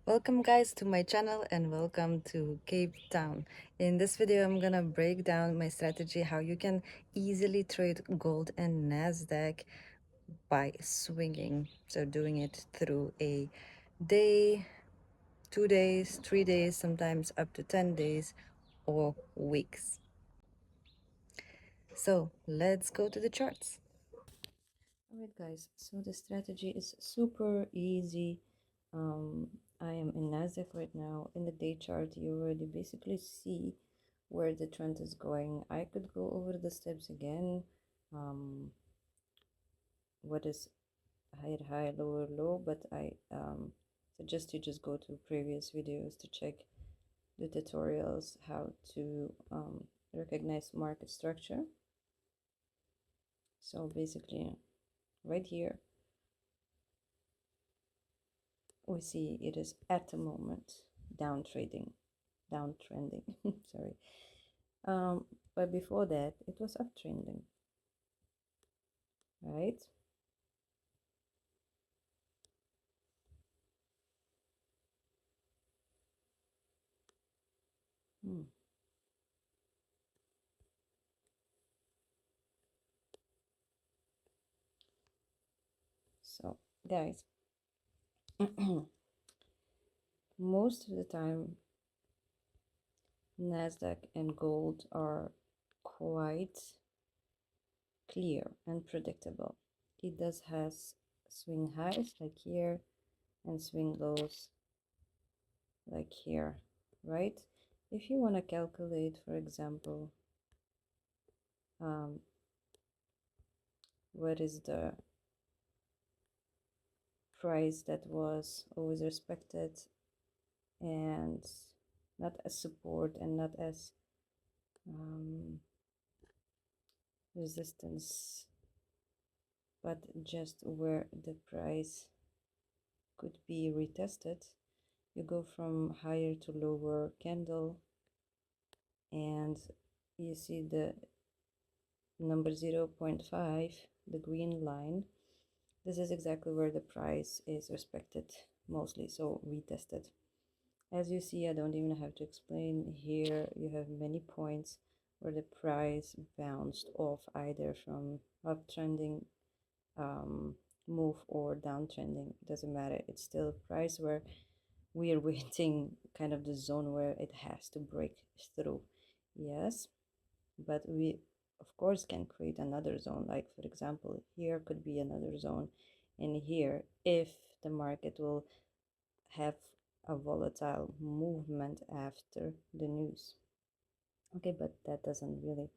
Welcome guys to my channel and welcome to Cape Town. In this video I'm gonna break down my strategy how you can easily trade gold and Nasdaq by swinging. So doing it through a day, 2 days, 3 days, sometimes up to 10 days or weeks. So let's go to the charts. Alright guys, so the strategy is super easy. I am in Nasdaq right now. In the day chart you already basically see where the trend is going. I could go over the steps again. What is higher high, lower low, but I suggest you just go to previous videos to check the tutorials how to recognize market structure. So basically right here we see it is at the moment downtrending. Sorry. But before that it was uptrending, right? So guys, most of the time Nasdaq and gold are quite clear and predictable. It does has swing highs like here and swing lows like here, right? If you want to calculate, for example, what is the price that was always respected and not as support and not as resistance, but just where the price could be retested, you go from higher to lower candle and you see the number 0.5, the green line. This is exactly where the price is respected mostly, so retested. As you see, I don't even have to explain. Here you have many points where the price bounced off either from uptrending move or downtrending. Doesn't matter, it's still a price where we are waiting, kind of the zone where it has to break through. Yes, but we of course can create another zone, like for example here could be another zone, and here if the market will have a volatile movement after the news. Okay, but that doesn't really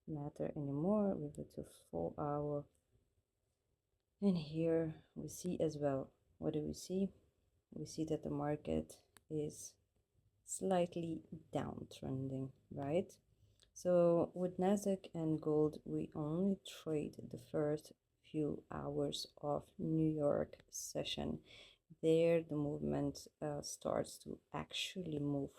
matter anymore. We go to 4 hour, and here we see as well, what do we see? We see that the market is slightly downtrending, right? So with Nasdaq and gold, we only trade the first few hours of New York session. There the movement starts to actually move.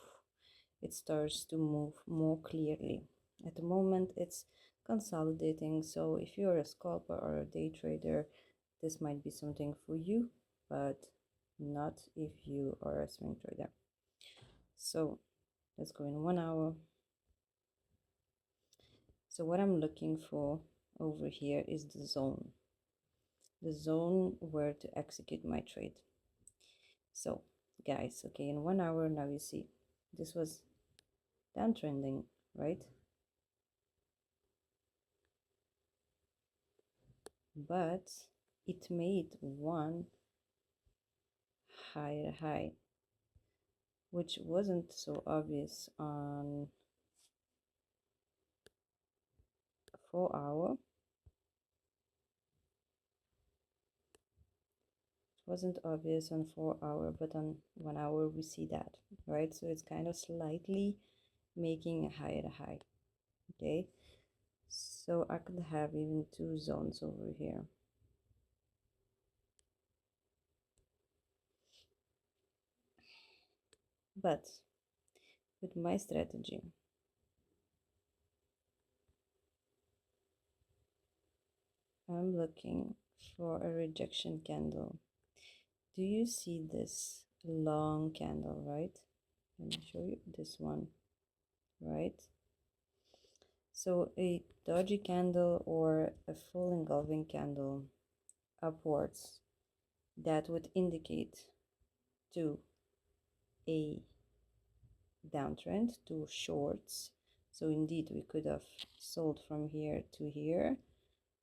It starts to move more clearly. At the moment it's consolidating, so if you're a scalper or a day trader, this might be something for you, but not if you are a swing trader. So let's go in 1 hour. So what I'm looking for over here is the zone where to execute my trade. So guys, okay, in 1 hour now you see this was downtrending, right? But it made one higher high, which wasn't so obvious on 4 hour. It wasn't obvious on 4 hour, but on 1 hour we see that, right? So it's kind of slightly making a higher high. Okay, so I could have even two zones over here. But with my strategy, I'm looking for a rejection candle. Do you see this long candle, right? Let me show you this one, right? So a doji candle or a full engulfing candle upwards, that would indicate to a downtrend, to shorts. So indeed we could have sold from here to here,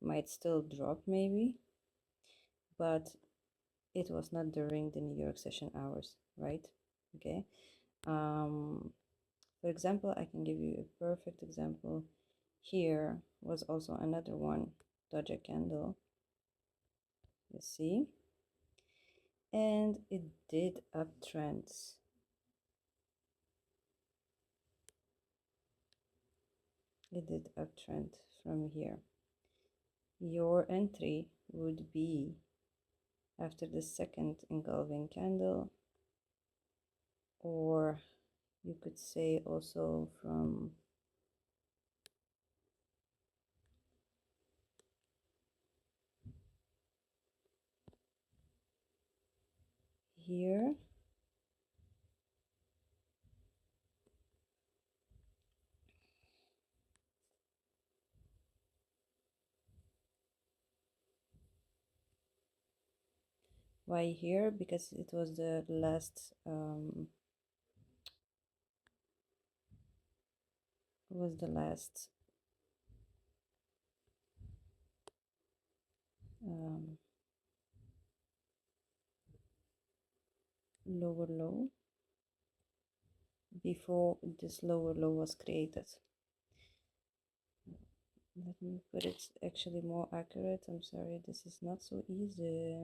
might still drop maybe, but it was not during the New York session hours, right? Okay. For example, I can give you a perfect example. Here was also another one, doji candle, you see, and it did uptrends. It did uptrend from here. Your entry would be after the second engulfing candle, or you could say also from here. Why here? Because it was the last um, lower low before this lower low was created. Let me put it actually more accurate. I'm sorry, this is not so easy.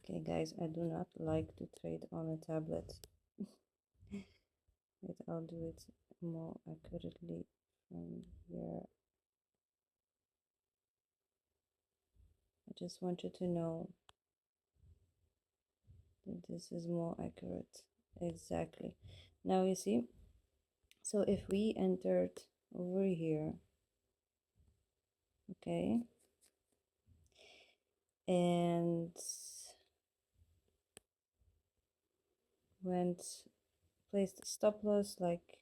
Okay guys, I do not like to trade on a tablet. But I'll do it more accurately from here. I just want you to know that this is more accurate. Exactly. Now you see, so if we entered over here, okay, and went placed stop loss like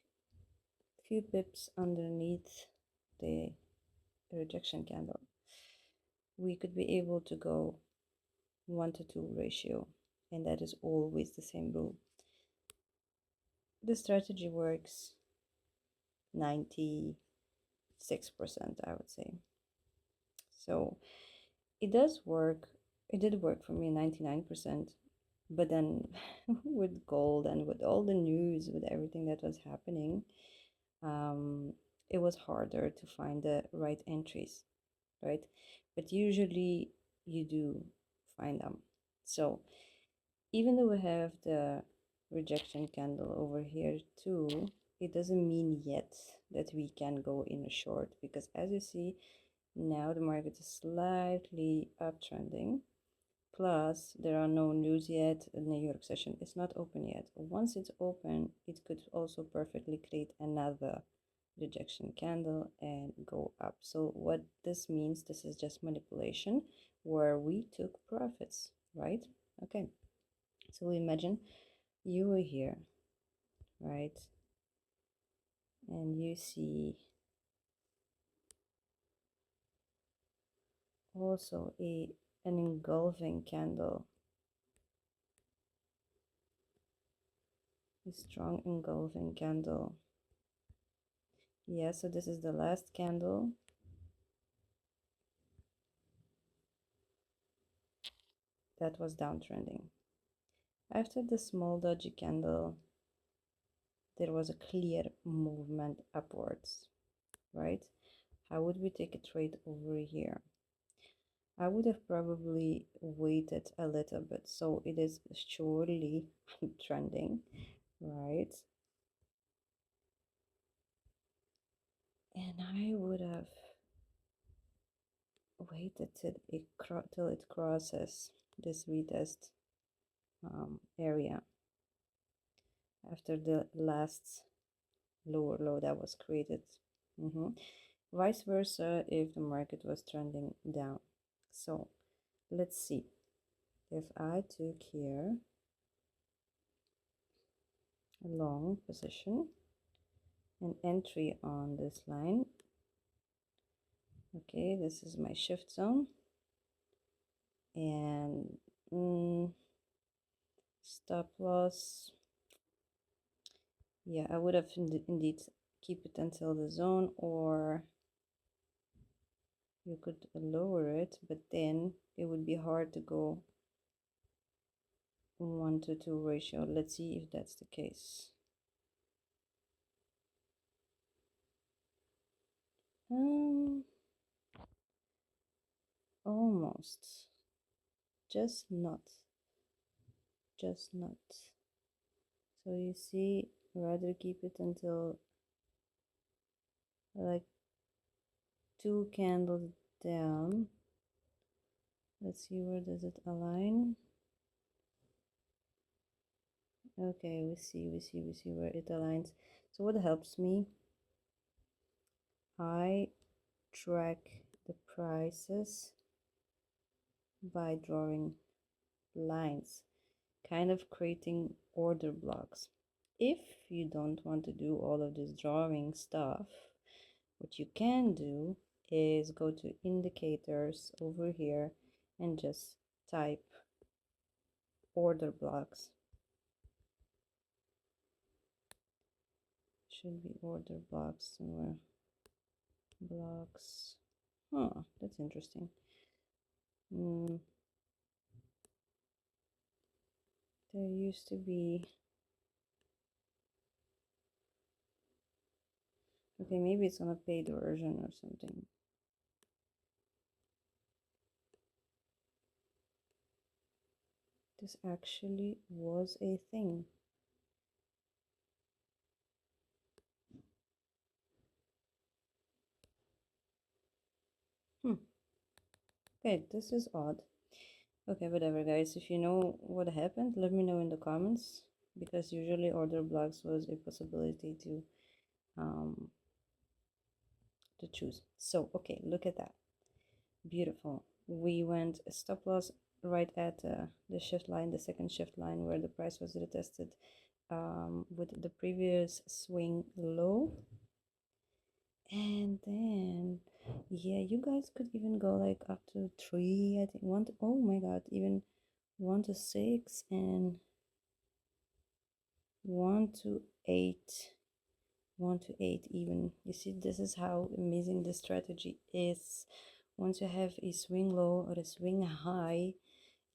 few pips underneath the rejection candle, we could be able to go 1-to-2 ratio, and that is always the same rule. The strategy works 96%, I would say. So it does work. It did work for me 99%. But then with gold and with all the news, with everything that was happening, it was harder to find the right entries, right? But usually you do find them. So even though we have the rejection candle over here too, it doesn't mean yet that we can go in a short, because as you see now the market is slightly uptrending. Plus, there are no news yet. The New York session is not open yet. Once it's open, it could also perfectly create another rejection candle and go up. So what this means, this is just manipulation where we took profits, right? Okay. So imagine you were here, right? And you see also an engulfing candle, a strong engulfing candle. Yeah, so this is the last candle that was downtrending. After the small doji candle, there was a clear movement upwards, right? How would we take a trade over here? I would have probably waited a little bit. So it is surely trending, right? And I would have waited till it crosses this retest area after the last lower low that was created. vice versa if the market was trending down. So let's see. If I took here a long position, an entry on this line, okay, this is my shift zone, and stop loss, yeah, I would have indeed keep it until the zone, or you could lower it, but then it would be hard to go 1-to-2 ratio. Let's see if that's the case. Almost, just not, so you see, rather keep it until like 2 candles down. Let's see, where does it align? Okay, we see where it aligns. So what helps me, I track the prices by drawing lines, kind of creating order blocks. If you don't want to do all of this drawing stuff, what you can do is go to indicators over here and just type order blocks. Should be order blocks somewhere. Blocks. Huh, that's interesting. There used to be. Okay, maybe it's on a paid version or something. This actually was a thing. Okay, this is odd. Okay, whatever, guys. If you know what happened, let me know in the comments, because usually order blocks was a possibility um, to choose. So, okay, look at that. Beautiful. We went stop loss right at the shift line, the second shift line, where the price was retested with the previous swing low. And then, yeah, you guys could even go like up to 3, I think, oh my god, even 1-to-6 and 1-to-8, 1-to-8 even. You see, this is how amazing this strategy is. Once you have a swing low or a swing high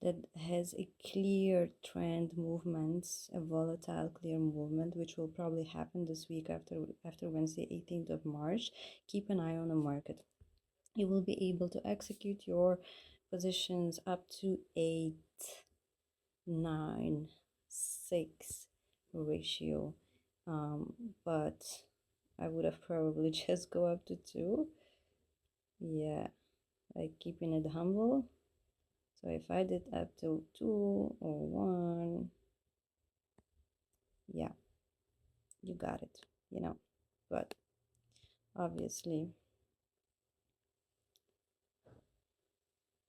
that has a clear trend movement, a volatile clear movement, which will probably happen this week after Wednesday, 18th of March, keep an eye on the market. You will be able to execute your positions up to 8, 9, 6 ratio, but I would have probably just go up to 2. Yeah, like keeping it humble. So if I did up to 2 or 1, yeah, you got it, but obviously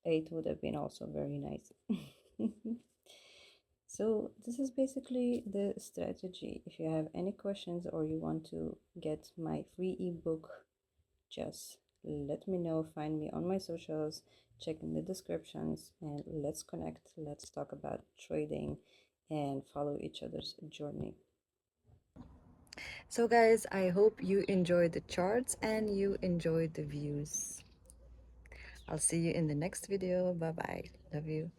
8 would have been also very nice. So this is basically the strategy. If you have any questions or you want to get my free ebook, just let me know. Find me on my socials, check in the descriptions, and let's connect. Let's talk about trading and follow each other's journey. So guys, I hope you enjoyed the charts and you enjoyed the views. I'll see you in the next video. Bye bye. Love you.